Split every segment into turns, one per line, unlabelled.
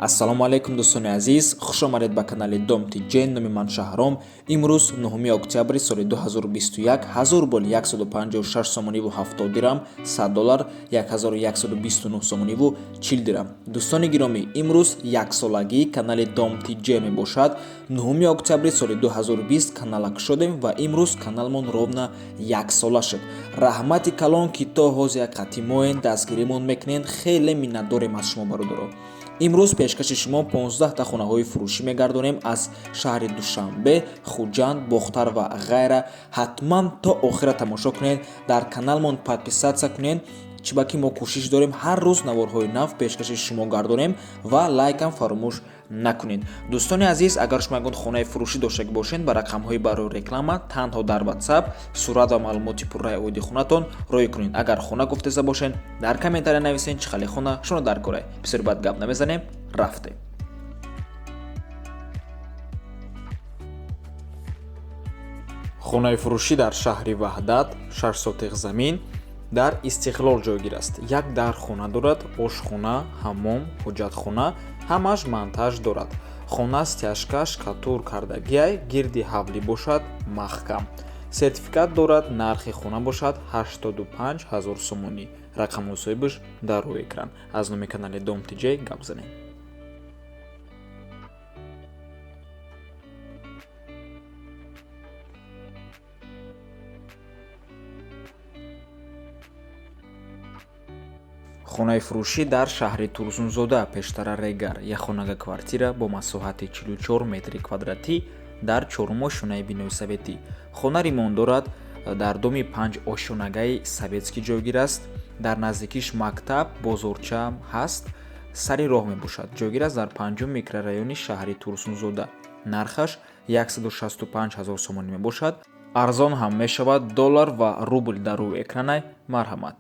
Ассалому алейкум дӯстони азиз, хушомадед ба канали Домти Ҷен. Номи ман Шаҳром. Имрӯз 9 октябри соли 2021 1000 рубл 156 сомониву 70 дирам, $100 1129 сомониву 40 дирам. Дӯстони гиромӣ, имрӯз яксолагии канали Домти Ҷен мебошад. 9 октябри соли 2020 канала кушодем ва имрӯз каналмон ровна яксола шуд. Раҳмати калон ки то ҳозир қати моен дастгиримон мекунед. Хеле миннатдорем аз шумо бародаро. имрӯз пешкаши шумо 15 та хонаҳои фурӯшӣ мегардонем аз шаҳри Душанбе, Хуҷанд, Бохтар ва ғайра. ҳатман то охира тамошо кунед, дар каналмон подписатсия кунед, чиба ки мо кӯшиш дорем ҳар рӯз наворҳои нав пешкаши шумо гардонем ва лайкам фаромӯш накунед. дӯстони азиз, агар шумо ягон хонаи фурӯшӣ доштагӣ бошед, ба рақамҳои барои реклама танҳо дар WhatsApp сурат ва маълумоти пурраи оиди хонатон роӣ кунед. агар хона гуфтеза бошед, дар комментария нависед чӣ хали хона шумо дар корае. бисёр бад гап намезанем, рафтем. хонаи фурӯшӣ дар шаҳри Ваҳдат, 6 сотиқ замин дар Истиқлол ҷойгир аст. як дар хона дорад, ошхона, ҳаммом, ҳоҷатхона, ҳамаш монтаж дорад. хона стяжка, шкатур кардагиай, гирди ҳавлӣ бошад, маҳкам. сертификат дорад, нархи хона бошад 85 000 сомонӣ. рақамҳои соҳибаш дар рӯи экран. аз номи канали Домти Ҷей гап занем. хонаи фурӯшӣ дар шаҳри Турсунзода, пештара Регар, як хонага квартира бо масоҳати 44 метри квадратӣ дар чорум ошонаи бинои советӣ. хона ремонт дорад, дар доми 5 ошонагаи советскӣ ҷойгир аст. дар наздикиш мактаб, бозорча ҳаст, сари роҳ мебошад. ҷойгир аст дар 5 микрорайони шаҳри Турсунзода. нархаш 165 000 сомонӣ мебошад. арзон ҳам мешавад. доллар ва рубл дар рӯи экранай. марҳамат.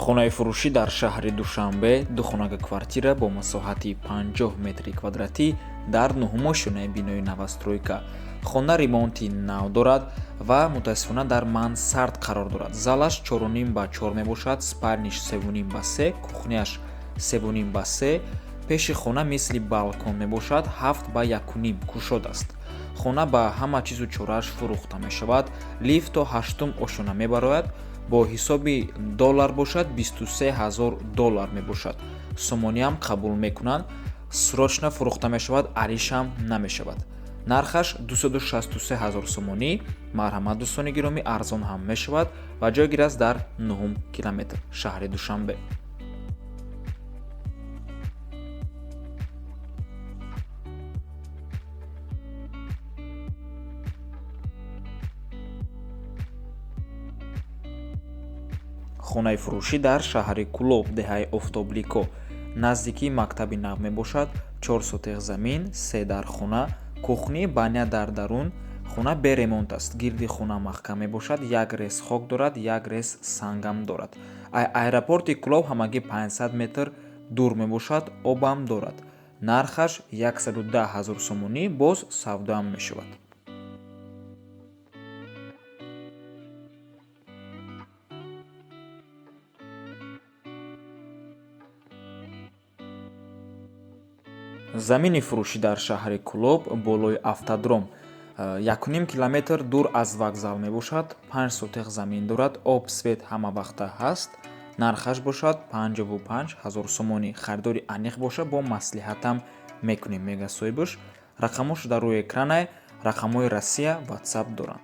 хонаи фурӯшӣ дар шаҳри Душанбе, духонага квартира бо масоҳати 50 метри квадратӣ дар 9 ошонаи бинои новостройка. хона ремонти нав дорад ва мутаассифона дар мансард қарор дорад. залаш 4.5 ба 4 мебошад, спальниш 3.5 ба 3, кухняш 3.5 ба 3. пеши хона мисли балкон мебошад, 7 ба 1.5 кушод аст. хона ба ҳама чизу чорааш фурӯхта мешавад. лифт то 8 ошона мебарояд. бо ҳисоби доллар бошад 23 000 мебошад. сомониам қабул мекунанд. срочна фурӯхта мешавад, аришам намешавад. нархаш 263 000 сомонӣ. марҳамат дӯстони гиромӣ, арзон ҳам мешавад ва ҷойгир аст дар 9 километр шаҳри Душанбе. хонаи фурӯшӣ дар шаҳри Кулоб, деҳаи Офтоблико, наздикии мактаби нав мебошад. 4 сотиқ замин, 3 дар хона, кухни, баня дар дарун. хона беремонт аст. гирди хона маҳкам мебошад. як рез хок дорад, як рез сангам дорад. аэропорти Кулоб ҳамагӣ 500 метр дур мебошад. обам дорад. нархаш 110 000 сомонӣ. боз савдоам мешавад. замини фурӯшӣ дар шаҳри Кулоб, болои автодром, 1.5 километр дур аз вокзал мебошад. 5 сотиқ замин дорад. об свет ҳама вақта ҳаст. нархаш бошад 55 000 сомонӣ. харидори аниқ боша, бо маслиҳатам мекунем, мега соҳибаш. рақамош дар рӯи экранай. рақамҳои Россия WhatsApp доранд.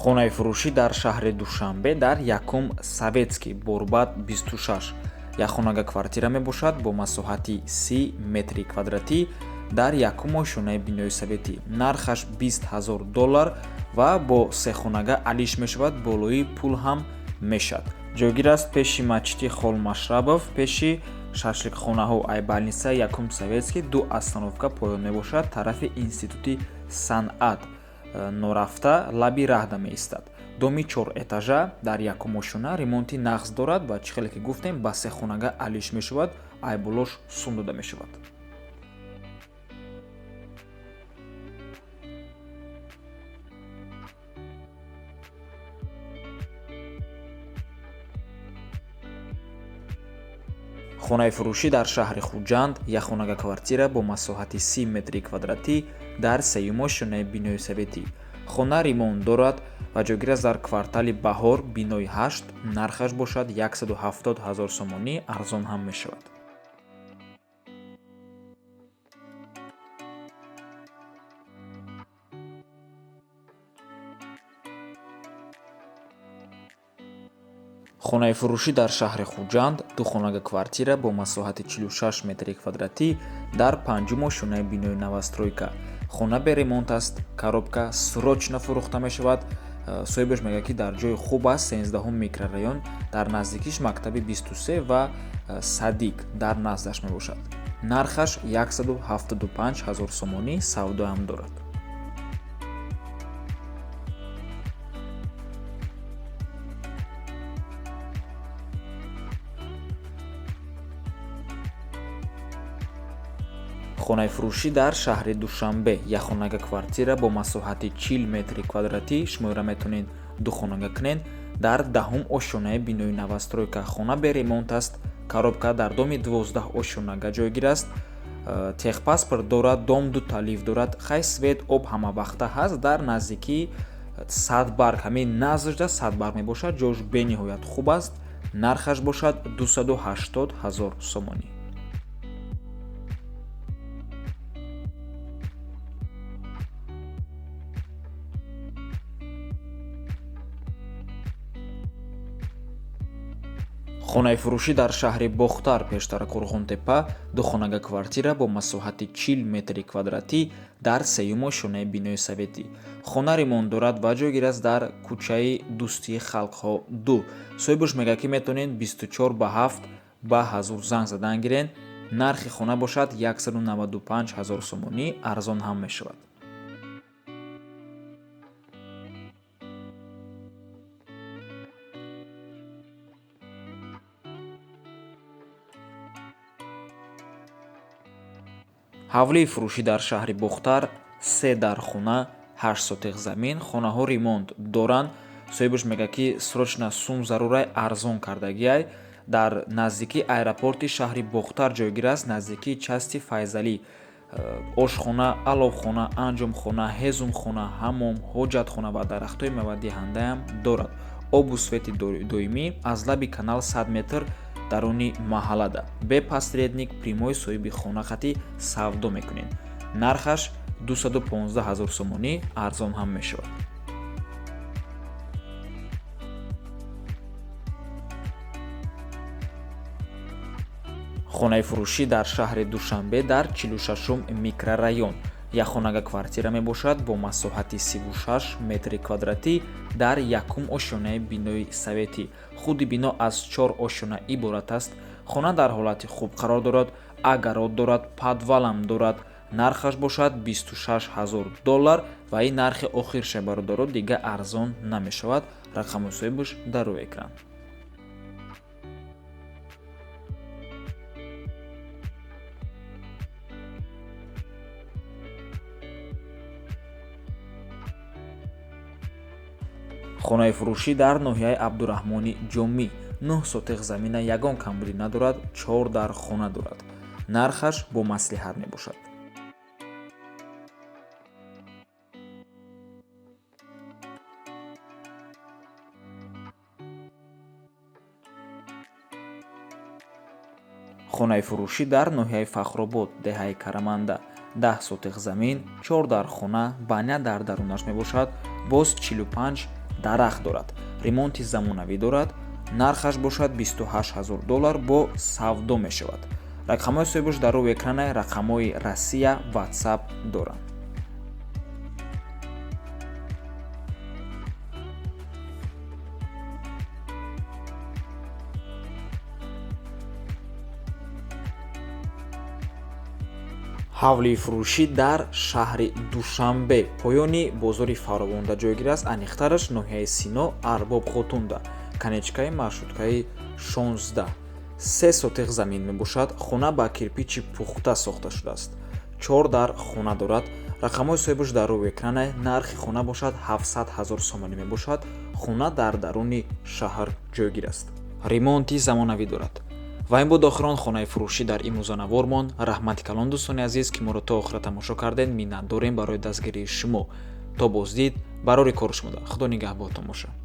хонаи фурӯшӣ дар шаҳри Душанбе, дар 1 Советский, Борбад 26. як хонага квартира мебошад бо масоҳати 30 метри квадратӣ дар 1 ошонаи бинои советӣ. нархаш 20 000 ва бо сехонага алиш мешавад. болои пул ҳам мешад. ҷойгир аст пеши мачити Холмашрабов, пеши шашликхонаҳо Айболница, 1 Советский, 2 остановка поён мебошад, тарафи институти санъат. норафта лаби раҳда меистад. доми 4 этажа дар якум ошуна ремонти нағз дорад ва чӣ хеле ки гуфтем ба се хонага алиш мешавад, айболош сум дода мешавад. хонаи фурӯшӣ дар шаҳри хуҷанд як хонага квартира бо масоҳати 30 метри квадратӣ дар сеюм ошунаи бинои советӣ. хона ремонт дорад ва ҷойгир аст дар квартали баҳор бинои 8. нархаш бошад 170 000 сомонӣ, арзон ҳам мешавад. хонаи фурӯшӣ дар шаҳри хуҷанд ду хонага квартира бо масоҳати 46 метри квадратӣ дар панҷум ошунаи бинои новостройка. хона бе ремонт аст, коробка срочно фурӯхта мешавад. соҳибаш мегӯяд ки дар ҷои хуб аст, 13-ум микрорайон, дар наздикиш мактаби 23 ва садик дар наздаш мебошад. нархаш 175 000 сомонӣ, савдоам дорад. хонаи фурӯшӣ дар шаҳри душанбе як хонага квартира бо масоҳати 40 метри квадратӣ шумора метавонед ду хонага кунед дар 10-ум ошунаи бинои новостройка. хона бе ремонт аст, коробка дар доми 12 ошунага ҷойгир аст, техпаспорт дорад, дом ду талиф дорад, хай свет, об ҳамавақта ҳаст. дар наздикии 100 барг, ҳамин наздашда 100 барг мебошад, ҷош бениҳоят хуб аст. нархаш бошад 280 000 сомонӣ. хонаи фурӯшӣ дар шаҳри бохтар пештара қурғонтепа ду хонага квартира бо масоҳати 40 метри квадратӣ дар сеюм ошунаи бинои советӣ. хона ремонт дорад ва ҷойгир аст дар кӯчаи дӯстии халқҳо 2. соҳибаш мегӯяд ки метавонед 24 ба 7 ба ҳазур занг задан гирен. нархи хона бошад 195 000 сомонӣ, арзон ҳам мешавад. ҳавлии фурӯшӣ дар шаҳри бохтар 3 дар хона 8 сотиқ замин. хонаҳо ремонт доранд. соҳибаш мегӯяд ки срочно сум зарурай, арзон кардагиай. дар наздикии аэропорти шаҳри бохтар ҷойгир аст, наздикии части файзалӣ. ошхона, аловхона, анҷомхона, ҳезумхона, ҳаммом, ҳоҷатхона ва дарахтҳои меваддиҳандаам дорад. обу свети доимӣ аз лаби канал 100 метр даруни маҳаллада. бе посредник примои соҳиби хона хати савдо мекунед. нархаш 215 000 сомонӣ, арзон ҳам мешавад. хонаи фурӯшӣ дар шаҳри душанбе дар 46-ум микрорайон як хонага квартира мебошад бо масоҳати 36 метри квадратӣ дар якум ошунаи бинои советӣ. худи бино аз 4 ошуна иборат аст. хона дар ҳолати хуб қарор дорад, агарод дорад, подвалам дорад. нархаш бошад 26 000 доллар ва ин нархи охирша бародаро, дига арзон намешавад. рақами соҳибаш дар рӯи экран. хонаи фурӯшӣ дар ноҳияи абдураҳмони ҷомӣ 9 сотиқ замина, ягон камбудӣ надорад, 4 дар хона дорад. нархаш бо маслиҳат мебошад. хонаи фурӯшӣ дар ноҳияи фахробод деҳаи караманда 10 сотиқ замин, 4 дар хона, баня дар дарунаш мебошад, боз 45 дарахт дорад. ремонти замонавӣ дорад. нархаш бошад 28 000 доллар, бо савдо мешавад. рақамҳои соҳибаш дар рӯи экране, рақамҳои Россия, WhatsApp доранд. ҳавлии фурӯшӣ дар шаҳри Душанбе поёни бозори фаровонда ҷойгир аст. Аниқтараш ноҳияи Сино, Арбоб Хотунда, канечкаи маршруткаи 16. 3 сотиқ замин мебошад. Хона ба кирпичи пухта сохта шудааст. 4 дар хона дорад. рақамҳои соҳибаш дар рӯи экране. Нархи хона бошад 700 000 сомонӣ мебошад. Хона дар даруни шаҳр ҷойгир аст. ремонти замонавӣ дорад. ва ин буд охирон хонаи фурӯшӣ дар имрӯзанавормон. раҳмати калон дӯстони азиз ки моро то охира тамошо кардед миннатдорем барои дастгирии шумо. То боздид барори кору шумода. худо нигаҳбонтон бошад.